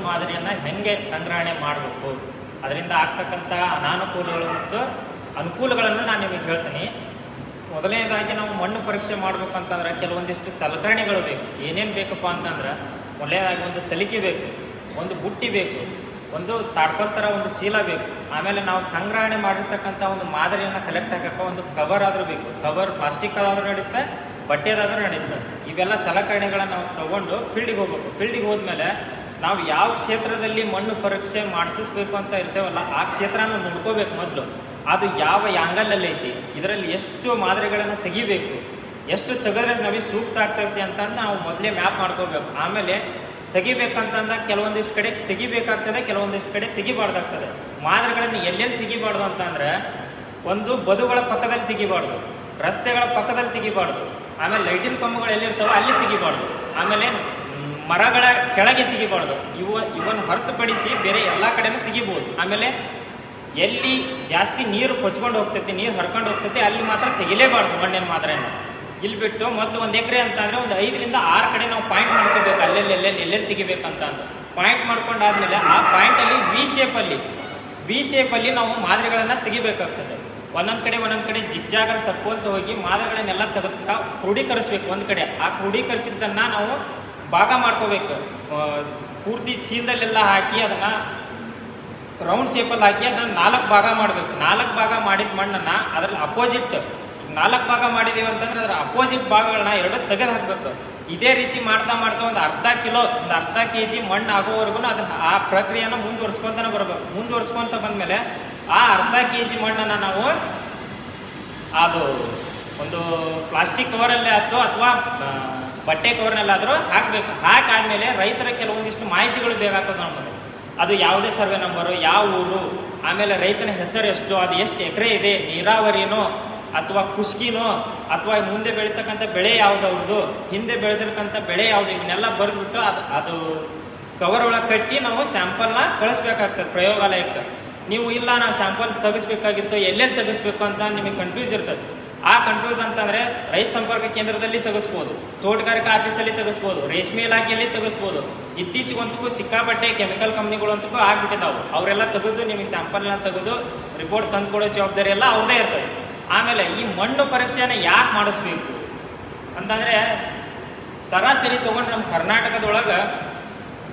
ಮಾದರಿಯನ್ನ ಹೆಂಗೆ ಸಂಗ್ರಹಣೆ ಮಾಡಬೇಕು, ಅದರಿಂದ ಆಗ್ತಕ್ಕಂಥ ಅನಾನುಕೂಲಗಳು ಮತ್ತು ಅನುಕೂಲಗಳನ್ನು ನಾನು ನಿಮಗೆ ಹೇಳ್ತೀನಿ. ಮೊದಲನೇದಾಗಿ ನಾವು ಮಣ್ಣು ಪರೀಕ್ಷೆ ಮಾಡ್ಬೇಕಂತಂದ್ರೆ ಕೆಲವೊಂದಿಷ್ಟು ಸಲಕರಣೆಗಳು ಬೇಕು. ಏನೇನು ಬೇಕಪ್ಪ ಅಂತಂದ್ರೆ, ಮೊದಲನೇದಾಗಿ ಒಂದು ಸಲಿಕೆ ಬೇಕು, ಒಂದು ಬುಟ್ಟಿ ಬೇಕು, ಒಂದು ತಾಡ್ಪಲ್ ಥರ ಒಂದು ಚೀಲ ಬೇಕು. ಆಮೇಲೆ ನಾವು ಸಂಗ್ರಹಣೆ ಮಾಡಿರ್ತಕ್ಕಂಥ ಒಂದು ಮಾದರಿಯನ್ನು ಕಲೆಕ್ಟ್ ಹಾಕಕ್ಕೆ ಒಂದು ಕವರ್ ಆದರೂ ಬೇಕು. ಕವರ್ ಪ್ಲಾಸ್ಟಿಕ್ ಆದರೂ ನಡೀತೆ, ಬಟ್ಟೆದಾದ್ರೂ ನಡೀತೆ. ಇವೆಲ್ಲ ಸಲಕರಣೆಗಳನ್ನು ನಾವು ತಗೊಂಡು ಫೀಲ್ಡಿಗೆ ಹೋಗ್ಬೇಕು. ಫೀಲ್ಡಿಗೆ ಹೋದ್ಮೇಲೆ ನಾವು ಯಾವ ಕ್ಷೇತ್ರದಲ್ಲಿ ಮಣ್ಣು ಪರೀಕ್ಷೆ ಮಾಡಿಸಬೇಕು ಅಂತ ಇರ್ತೇವಲ್ಲ, ಆ ಕ್ಷೇತ್ರನ ನೋಡ್ಕೋಬೇಕು. ಮೊದಲು ಅದು ಯಾವ ಆ್ಯಂಗಲಲ್ಲಿ ಐತಿ, ಇದರಲ್ಲಿ ಎಷ್ಟು ಮಾದರಿಗಳನ್ನು ತೆಗಿಬೇಕು, ಎಷ್ಟು ತೆಗೆದ್ರೆ ನಮಗೆ ಸೂಕ್ತ ಆಗ್ತೈತಿ ಅಂತಂದು ನಾವು ಮೊದಲೇ ಮ್ಯಾಪ್ ಮಾಡ್ಕೋಬೇಕು. ಆಮೇಲೆ ತೆಗಿಬೇಕಂತಂದ ಕೆಲವೊಂದಿಷ್ಟು ಕಡೆ ತೆಗಿಬೇಕಾಗ್ತದೆ, ಕೆಲವೊಂದಿಷ್ಟು ಕಡೆ ತೆಗಿಬಾರ್ದಾಗ್ತದೆ. ಮಾದರಿಗಳನ್ನು ಎಲ್ಲೆಲ್ಲಿ ತೆಗಿಬಾರ್ದು ಅಂತಂದ್ರೆ, ಒಂದು ಬದುಗಳ ಪಕ್ಕದಲ್ಲಿ ತೆಗಿಬಾರ್ದು, ರಸ್ತೆಗಳ ಪಕ್ಕದಲ್ಲಿ ತೆಗಿಬಾರ್ದು, ಆಮೇಲೆ ಲೈಟಿನ ಕಂಬಗಳು ಎಲ್ಲಿರ್ತಾವೆ ಅಲ್ಲಿ ತೆಗಿಬಾರ್ದು, ಆಮೇಲೆ ಮರಗಳ ಕೆಳಗೆ ತೆಗಿಬಾರ್ದು. ಇವನ್ನು ಹೊರತುಪಡಿಸಿ ಬೇರೆ ಎಲ್ಲ ಕಡೆನೂ ತೆಗಿಬೋದು. ಆಮೇಲೆ ಎಲ್ಲಿ ಜಾಸ್ತಿ ನೀರು ಕೊಚ್ಕೊಂಡು ಹೋಗ್ತೈತಿ, ನೀರು ಹರ್ಕೊಂಡು ಹೋಗ್ತೈತಿ, ಅಲ್ಲಿ ಮಾತ್ರ ತೆಗಿಲೇಬಾರ್ದು ಮಣ್ಣಿನ ಮಾದರಿಯನ್ನು. ಇಲ್ಲಿ ಬಿಟ್ಟು ಮೊದಲು 1 ಎಕರೆ ಅಂತಂದರೆ ಒಂದು 5 ರಿಂದ 6 ಕಡೆ ನಾವು ಪಾಯಿಂಟ್ ಮಾಡ್ಕೋಬೇಕು. ಎಲ್ಲೆಲ್ಲಿ ತೆಗಿಬೇಕಂತ ಪಾಯಿಂಟ್ ಮಾಡ್ಕೊಂಡಾದ್ಮೇಲೆ ಆ ಪಾಯಿಂಟಲ್ಲಿ ವಿ ಶೇಪಲ್ಲಿ ನಾವು ಮಾದರಿಗಳನ್ನು ತೆಗಿಬೇಕಾಗ್ತದೆ. ಒಂದೊಂದು ಕಡೆ ಜಿಗ್ಜಾಗಲ್ಲಿ ತಕ್ಕೊಂತ ಹೋಗಿ ಮಾದರಿಗಳನ್ನೆಲ್ಲ ತೆಗೆದು ಕ್ರೋಢೀಕರಿಸ್ಬೇಕು. ಒಂದು ಕಡೆ ಆ ಕ್ರೋಢೀಕರಿಸಿದ್ದನ್ನು ನಾವು ಭಾಗ ಮಾಡ್ಕೋಬೇಕು. ಪೂರ್ತಿ ಚೀಲದಲ್ಲೆಲ್ಲ ಹಾಕಿ ಅದನ್ನು ರೌಂಡ್ ಶೇಪಲ್ಲಿ ಹಾಕಿ ಅದನ್ನು 4 ಭಾಗ ಮಾಡಬೇಕು. 4 ಭಾಗ ಮಾಡಿದ ಮಣ್ಣನ್ನು ಅದರಲ್ಲಿ ಅಪೋಸಿಟ್ 4 ಭಾಗ ಮಾಡಿದೀವಿ ಅಂತಂದ್ರೆ ಅದರ ಅಪೋಸಿಟ್ ಭಾಗಗಳನ್ನ 2 ತೆಗೆದು ಹಾಕಬೇಕು. ಇದೇ ರೀತಿ ಮಾಡ್ತಾ ಒಂದು ಅರ್ಧ ಕೆಜಿ ಮಣ್ಣು ಆಗೋವರೆಗೂ ಅದನ್ನ ಆ ಪ್ರಕ್ರಿಯೆನ ಮುಂದುವರ್ಸ್ಕೊಂತಾನೆ ಬರಬೇಕು. ಮುಂದುವರ್ಸ್ಕೊಂತ ಬಂದ್ಮೇಲೆ ಆ ಅರ್ಧ ಕೆಜಿ ಮಣ್ಣನ್ನು ನಾವು ಅದು ಒಂದು ಪ್ಲಾಸ್ಟಿಕ್ ಕವರಲ್ಲೇ ಆಯ್ತು ಅಥವಾ ಬಟ್ಟೆ ಕವರ್ನಲ್ಲಾದರೂ ಹಾಕಬೇಕು. ಹಾಕಾದ್ಮೇಲೆ ರೈತರ ಕೆಲವೊಂದಿಷ್ಟು ಮಾಹಿತಿಗಳು ಬೇಕಾಗ್ತದೆ ನಮಗೆ. ಅದು ಯಾವುದೇ ಸರ್ವೆ ನಂಬರು, ಯಾವ ಊರು, ಆಮೇಲೆ ರೈತನ ಹೆಸರು ಎಷ್ಟು, ಅದು ಎಷ್ಟು ಎಕರೆ ಇದೆ, ನೀರಾವರಿನೋ ಅಥವಾ ಕುಷ್ಕಿನೋ, ಅಥವಾ ಮುಂದೆ ಬೆಳೀತಕ್ಕಂಥ ಬೆಳೆ ಯಾವ್ದು ಅವ್ರದ್ದು, ಹಿಂದೆ ಬೆಳೆದಿರ್ತಕ್ಕಂಥ ಬೆಳೆ ಯಾವುದು, ಇವನ್ನೆಲ್ಲ ಬರೆದ್ಬಿಟ್ಟು ಅದು ಕವರ್ ಒಳಗೆ ಕಟ್ಟಿ ನಾವು ಸ್ಯಾಂಪಲ್ನ ಕಳಿಸ್ಬೇಕಾಗ್ತದೆ ಪ್ರಯೋಗಾಲಯಕ್ಕೆ. ನೀವು ಇಲ್ಲ ನಾವು ಸ್ಯಾಂಪಲ್ ತೆಗಿಸ್ಬೇಕಾಗಿತ್ತು, ಎಲ್ಲೆಲ್ಲಿ ತೆಗಿಸ್ಬೇಕು ಅಂತ ನಿಮಗೆ ಕನ್ಫ್ಯೂಸ್ ಇರ್ತದೆ. ಆ ಕನ್ಫ್ಯೂಸ್ ಅಂತಂದರೆ ರೈತ ಸಂಪರ್ಕ ಕೇಂದ್ರದಲ್ಲಿ ತೆಗೆಸ್ಬೋದು, ತೋಟಗಾರಿಕಾ ಆಫೀಸಲ್ಲಿ ತೆಗೆಸ್ಬೋದು, ರೇಷ್ಮೆ ಇಲಾಖೆಯಲ್ಲಿ ತೆಗೆಸ್ಬೋದು. ಇತ್ತೀಚೆಗಂತೂ ಸಿಕ್ಕಾಪಟ್ಟೆ ಕೆಮಿಕಲ್ ಕಂಪ್ನಿಗಳಂತೂ ಆಗ್ಬಿಟ್ಟಿದ್ದಾವೆ. ಅವರೆಲ್ಲ ತೆಗೆದು ನಿಮಗೆ ಸ್ಯಾಂಪಲ್ನ ತೆಗೆದು ರಿಪೋರ್ಟ್ ತಂದು ಕೊಡೋ ಜವಾಬ್ದಾರಿ ಎಲ್ಲ ಅವ್ರದೇ ಇರ್ತದೆ. ಆಮೇಲೆ ಈ ಮಣ್ಣು ಪರೀಕ್ಷೆನ ಯಾಕೆ ಮಾಡಿಸ್ಬೇಕು ಅಂತಂದರೆ, ಸರಾಸರಿ ತೊಗೊಂಡ್ರೆ ನಮ್ಮ ಕರ್ನಾಟಕದೊಳಗೆ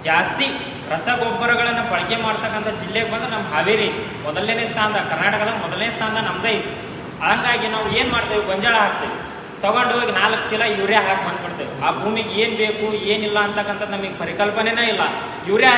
ಜಾಸ್ತಿ ರಸಗೊಬ್ಬರಗಳನ್ನು ಬಳಕೆ ಮಾಡ್ತಕ್ಕಂಥ ಜಿಲ್ಲೆಗೆ ಬಂದ್ರೆ ನಮ್ಮ ಹಾವೇರಿ ಮೊದಲನೇ ಸ್ಥಾನದ, ಕರ್ನಾಟಕದ ಮೊದಲನೇ ಸ್ಥಾನದ ನಮ್ಮದೇ ಇದೆ. ಹಂಗಾಗಿ ನಾವು ಏನು ಮಾಡ್ತೇವೆ, ಗೊಂಜಾಳ ಹಾಕ್ತೇವೆ, ತಗೊಂಡು ಹೋಗಿ 4 ಚೀಲ ಯೂರಿಯಾ ಹಾಕಿ ಬಂದ್ಬಿಡ್ತೇವೆ. ಆ ಭೂಮಿಗೆ ಏನು ಬೇಕು ಏನಿಲ್ಲ ಅಂತಕ್ಕಂಥದ್ದು ನಮಗೆ ಪರಿಕಲ್ಪನೆನೇ ಇಲ್ಲ. ಯೂರಿಯಾ